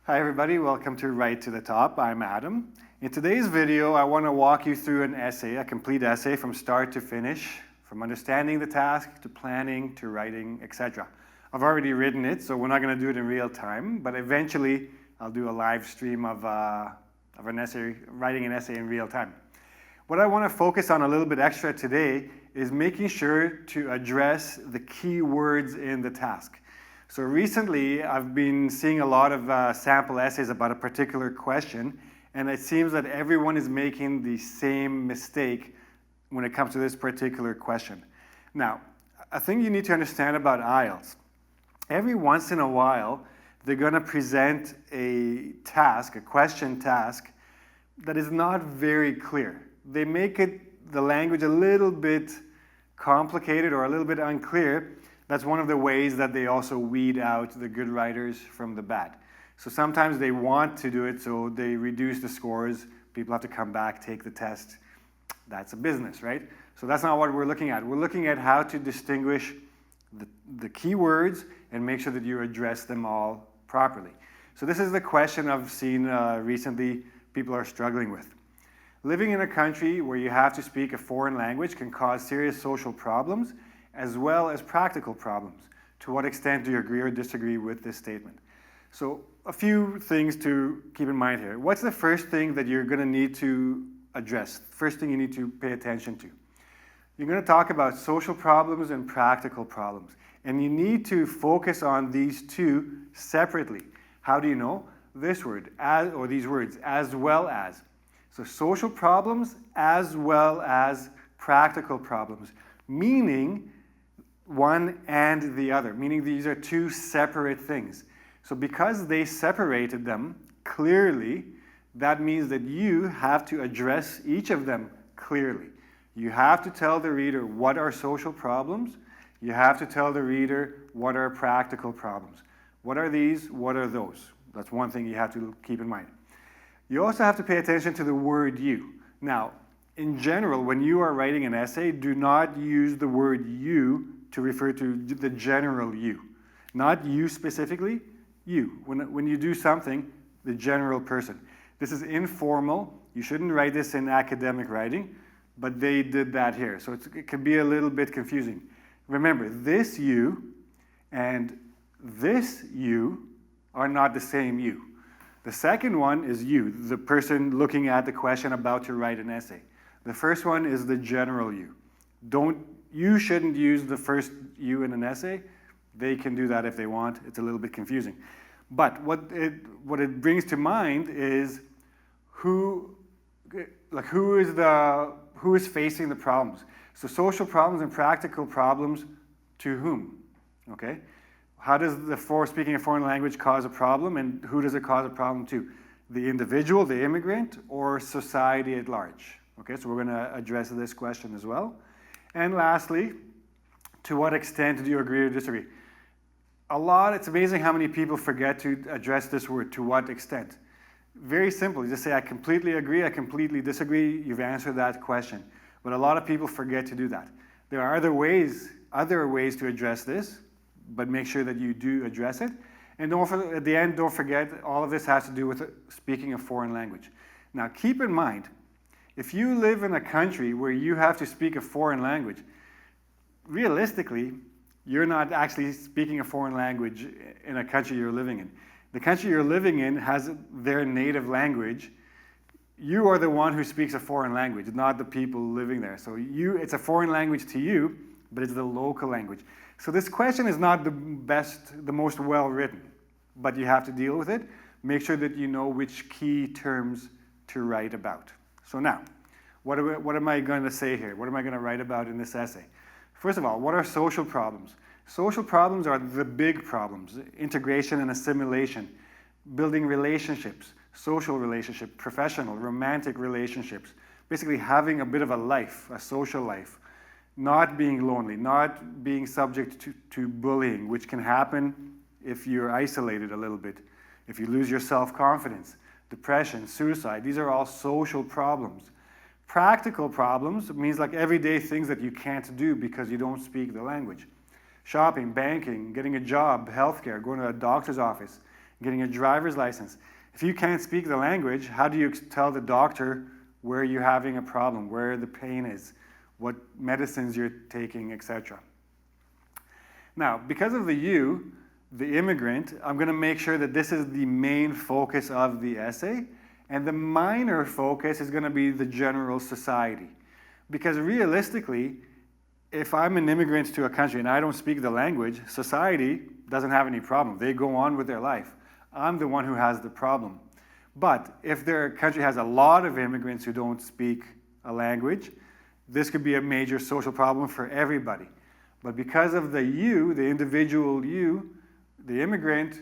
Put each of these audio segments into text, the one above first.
Hi everybody, welcome to Right to the Top. I'm Adam. In today's video, I want to walk you through an essay, a complete essay from start to finish, from understanding the task to planning to writing, etc. I've already written it, so we're not going to do it in real time, but eventually I'll do a live stream of an essay, writing an essay in real time. What I want to focus on a little bit extra today is making sure to address the key words in the task. So recently, I've been seeing a lot of sample essays about a particular question, and it seems that everyone is making the same mistake when it comes to this particular question. Now, a thing you need to understand about IELTS, every once in a while, they're going to present a task, a question task, that is not very clear. They make the language a little bit complicated or a little bit unclear. That's one of the ways that they also weed out the good writers from the bad. So sometimes they want to do it, so they reduce the scores. People have to come back, take the test. That's a business, right? So that's not what we're looking at. We're looking at how to distinguish the key words and make sure that you address them all properly. So this is the question I've seen recently people are struggling with. Living in a country where you have to speak a foreign language can cause serious social problems as well as practical problems. To what extent do you agree or disagree with this statement? So a few things to keep in mind here. What's the first thing that you're going to need to address? First thing you need to pay attention to. You're going to talk about social problems and practical problems. And you need to focus on these two separately. How do you know? This word, as, or these words, as well as. So social problems as well as practical problems, meaning one and the other, meaning these are two separate things. So because they separated them clearly, that means that you have to address each of them clearly. You have to tell the reader what are social problems. You have to tell the reader what are practical problems. What are these? What are those? That's one thing you have to keep in mind. You also have to pay attention to the word you. Now, in general, when you are writing an essay, do not use the word you to refer to the general you. Not you specifically, you. When you do something, the general person. This is informal. You shouldn't write this in academic writing, but they did that here. So it can be a little bit confusing. Remember, this you and this you are not the same you. The second one is you, the person looking at the question about to write an essay. The first one is the general you. You shouldn't use the first you in an essay. They can do that if they want. It's a little bit confusing. But what it brings to mind is who is facing the problems. So social problems and practical problems to whom? Okay? How does speaking a foreign language cause a problem, and who does it cause a problem to? The individual, the immigrant, or society at large? Okay, so we're going to address this question as well. And lastly, to what extent do you agree or disagree? It's amazing how many people forget to address this word, to what extent. Very simple, you just say, I completely agree, I completely disagree, you've answered that question. But a lot of people forget to do that. There are other ways to address this, but make sure that you do address it. And at the end, don't forget, all of this has to do with speaking a foreign language. Now, keep in mind, if you live in a country where you have to speak a foreign language, realistically, you're not actually speaking a foreign language in a country you're living in. The country you're living in has their native language. You are the one who speaks a foreign language, not the people living there. So it's a foreign language to you, but it's the local language. So this question is not the most well-written, but you have to deal with it. Make sure that you know which key terms to write about. So now, what am I going to say here? What am I going to write about in this essay? First of all, what are social problems? Social problems are the big problems: integration and assimilation, building relationships, social relationship, professional, romantic relationships, basically having a bit of a life, a social life, not being lonely, not being subject to bullying, which can happen if you're isolated a little bit, if you lose your self-confidence, depression, suicide. These are all social problems. Practical problems means like everyday things that you can't do because you don't speak the language. Shopping, banking, getting a job, healthcare, going to a doctor's office, getting a driver's license. If you can't speak the language, how do you tell the doctor where you're having a problem, where the pain is, what medicines you're taking, etc.? Now, because of the you, the immigrant, I'm going to make sure that this is the main focus of the essay, and the minor focus is going to be the general society. Because realistically, if I'm an immigrant to a country and I don't speak the language, society doesn't have any problem. They go on with their life. I'm the one who has the problem. But if their country has a lot of immigrants who don't speak a language, this could be a major social problem for everybody. But because of the you, the individual you, the immigrant,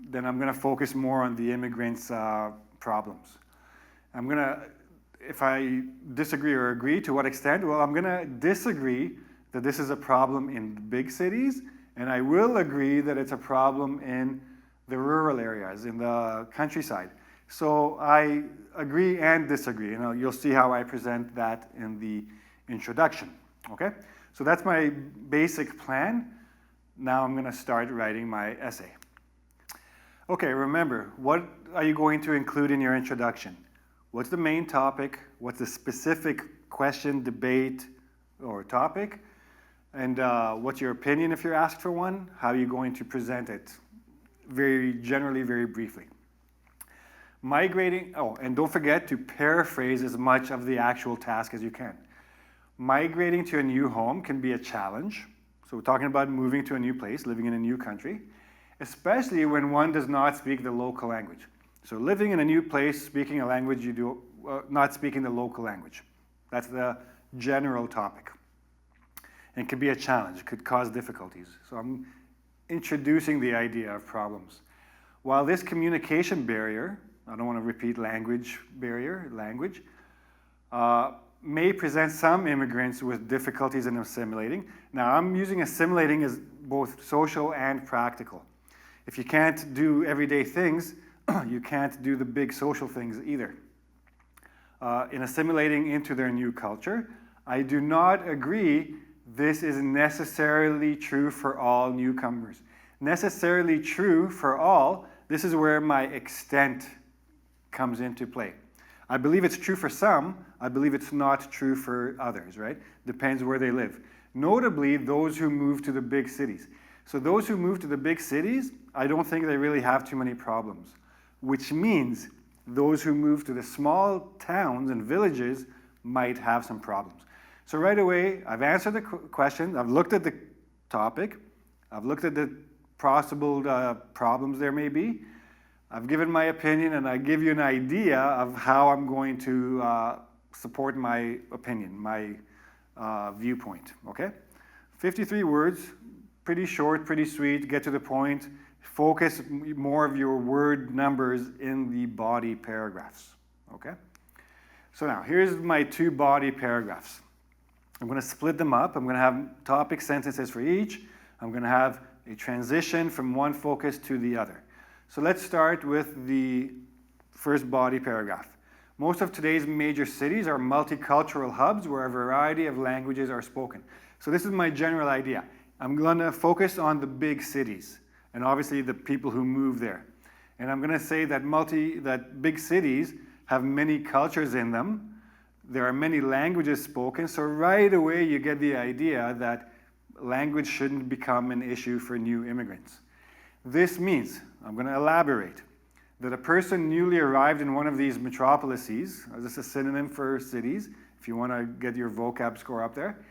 then I'm going to focus more on the immigrant's problems. I'm going to, if I disagree or agree, to what extent? Well, I'm going to disagree that this is a problem in the big cities, and I will agree that it's a problem in the rural areas, in the countryside. So I agree and disagree, and you'll see how I present that in the introduction, okay? So that's my basic plan. Now I'm going to start writing my essay. Okay, remember, what are you going to include in your introduction? What's the main topic? What's the specific question, debate, or topic? And what's your opinion if you're asked for one? How are you going to present it? Very generally, very briefly. Migrating, oh, and don't forget to paraphrase as much of the actual task as you can. Migrating to a new home can be a challenge. So we're talking about moving to a new place, living in a new country, especially when one does not speak the local language. So living in a new place, speaking a language you do, not speaking the local language. That's the general topic. And it can be a challenge, it could cause difficulties. So I'm introducing the idea of problems. While this communication barrier, I don't want to repeat language barrier, language, may present some immigrants with difficulties in assimilating. Now, I'm using assimilating as both social and practical. If you can't do everyday things, you can't do the big social things either. In assimilating into their new culture, I do not agree this is necessarily true for all newcomers. Necessarily true for all, this is where my extent comes into play. I believe it's true for some, I believe it's not true for others, right? Depends where they live. Notably, those who move to the big cities. So those who move to the big cities, I don't think they really have too many problems, which means those who move to the small towns and villages might have some problems. So right away, I've answered the question, I've looked at the topic, I've looked at the possible problems there may be, I've given my opinion, and I give you an idea of how I'm going to support my opinion, my viewpoint, okay? 53 words, pretty short, pretty sweet, get to the point, focus more of your word numbers in the body paragraphs, okay? So now, here's my 2 body paragraphs. I'm going to split them up. I'm going to have topic sentences for each. I'm going to have a transition from one focus to the other. So let's start with the first body paragraph. Most of today's major cities are multicultural hubs where a variety of languages are spoken. So this is my general idea. I'm going to focus on the big cities and obviously the people who move there. And I'm going to say that big cities have many cultures in them. There are many languages spoken, so right away you get the idea that language shouldn't become an issue for new immigrants. This means, I'm going to elaborate, that a person newly arrived in one of these metropolises, this is a synonym for cities, if you want to get your vocab score up there,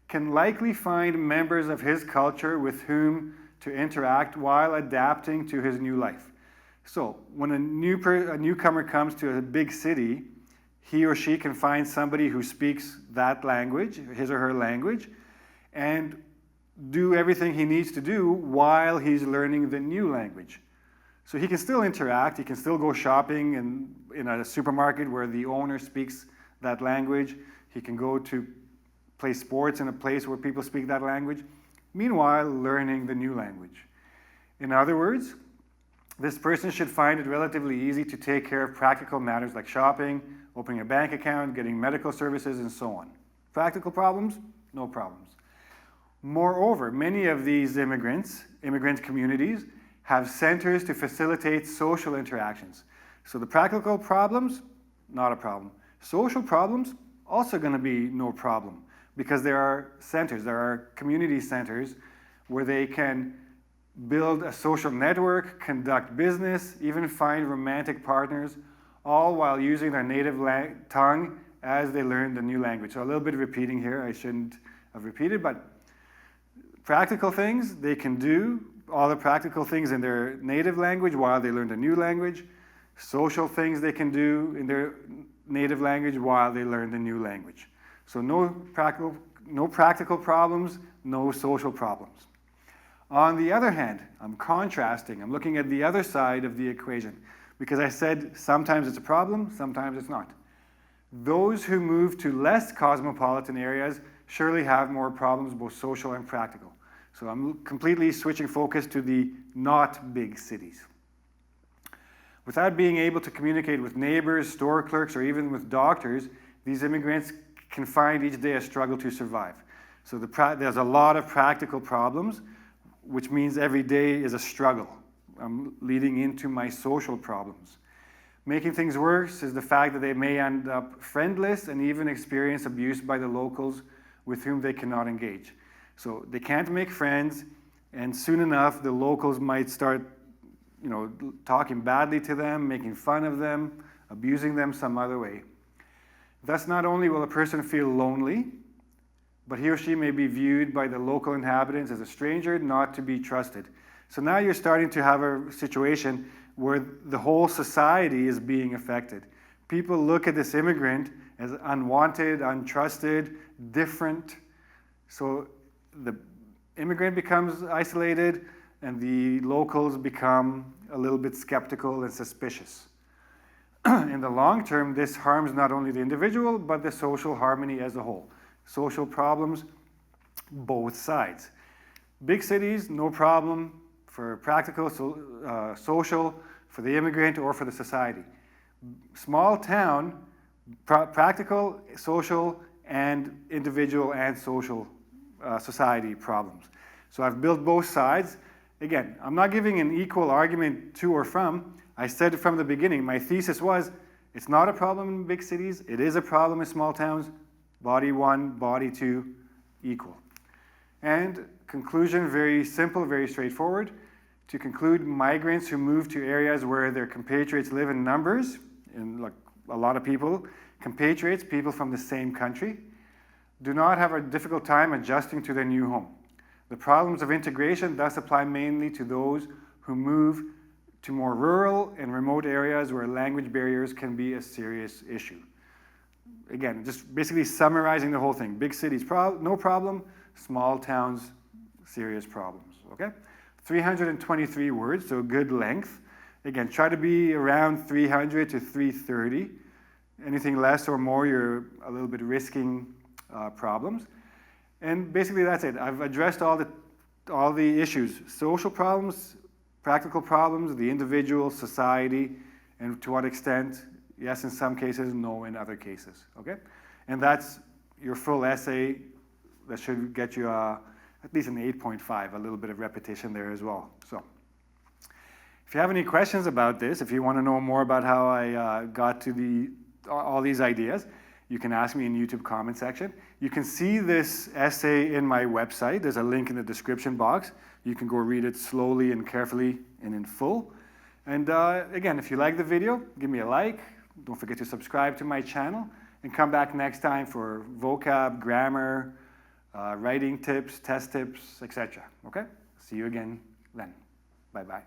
can likely find members of his culture with whom to interact while adapting to his new life. So when a newcomer comes to a big city, he or she can find somebody who speaks that language, his or her language, and do everything he needs to do while he's learning the new language. So he can still interact, he can still go shopping in a supermarket where the owner speaks that language, he can go to play sports in a place where people speak that language, meanwhile learning the new language. In other words, this person should find it relatively easy to take care of practical matters like shopping, opening a bank account, getting medical services, and so on. Practical problems? No problems. Moreover, many of these immigrant communities have centers to facilitate social interactions. So the practical problems, not a problem. Social problems, also going to be no problem, because there are centers, there are community centers where they can build a social network, conduct business, even find romantic partners, all while using their native tongue as they learn the new language. So a little bit of repeating here, I shouldn't have repeated, but practical things, they can do all the practical things in their native language while they learn the new language. Social things they can do in their native language while they learn the new language. So no practical problems, no social problems. On the other hand, I'm contrasting. I'm looking at the other side of the equation, because I said sometimes it's a problem, sometimes it's not. Those who move to less cosmopolitan areas surely have more problems, both social and practical. So I'm completely switching focus to the not big cities. Without being able to communicate with neighbors, store clerks, or even with doctors, these immigrants can find each day a struggle to survive. So there's a lot of practical problems, which means every day is a struggle. I'm leading into my social problems. Making things worse is the fact that they may end up friendless and even experience abuse by the locals with whom they cannot engage. So they can't make friends, and soon enough the locals might start talking badly to them, making fun of them, abusing them some other way. Thus, not only will a person feel lonely, but he or she may be viewed by the local inhabitants as a stranger, not to be trusted. So now you're starting to have a situation where the whole society is being affected. People look at this immigrant as unwanted, untrusted, different. So the immigrant becomes isolated, and the locals become a little bit skeptical and suspicious. In the long term, this harms not only the individual, but the social harmony as a whole. Social problems, both sides. Big cities, no problem for practical, social, for the immigrant, or for the society. Small town, practical, social, and individual and social society problems. So I've built both sides. Again, I'm not giving an equal argument to or from. I said from the beginning, my thesis was, it's not a problem in big cities, it is a problem in small towns, body one, body two, equal. And conclusion, very simple, very straightforward. To conclude, migrants who move to areas where their compatriots live in numbers, in like a lot of people, compatriots, people from the same country, do not have a difficult time adjusting to their new home. The problems of integration thus apply mainly to those who move to more rural and remote areas where language barriers can be a serious issue. Again, just basically summarizing the whole thing. Big cities, no problem. Small towns, serious problems, okay? 323 words, so good length. Again, try to be around 300 to 330. Anything less or more, you're a little bit risking problems. And basically that's it. I've addressed all the issues. Social problems, practical problems, the individual, society, and to what extent, yes in some cases, no in other cases, okay? And that's your full essay. That should get you at least an 8.5, a little bit of repetition there as well. So, if you have any questions about this, if you want to know more about how I got to all these ideas, you can ask me in the YouTube comment section. You can see this essay in my website. There's a link in the description box. You can go read it slowly and carefully and in full. And again, if you like the video, give me a like. Don't forget to subscribe to my channel. And come back next time for vocab, grammar, writing tips, test tips, etc. Okay? See you again then. Bye-bye.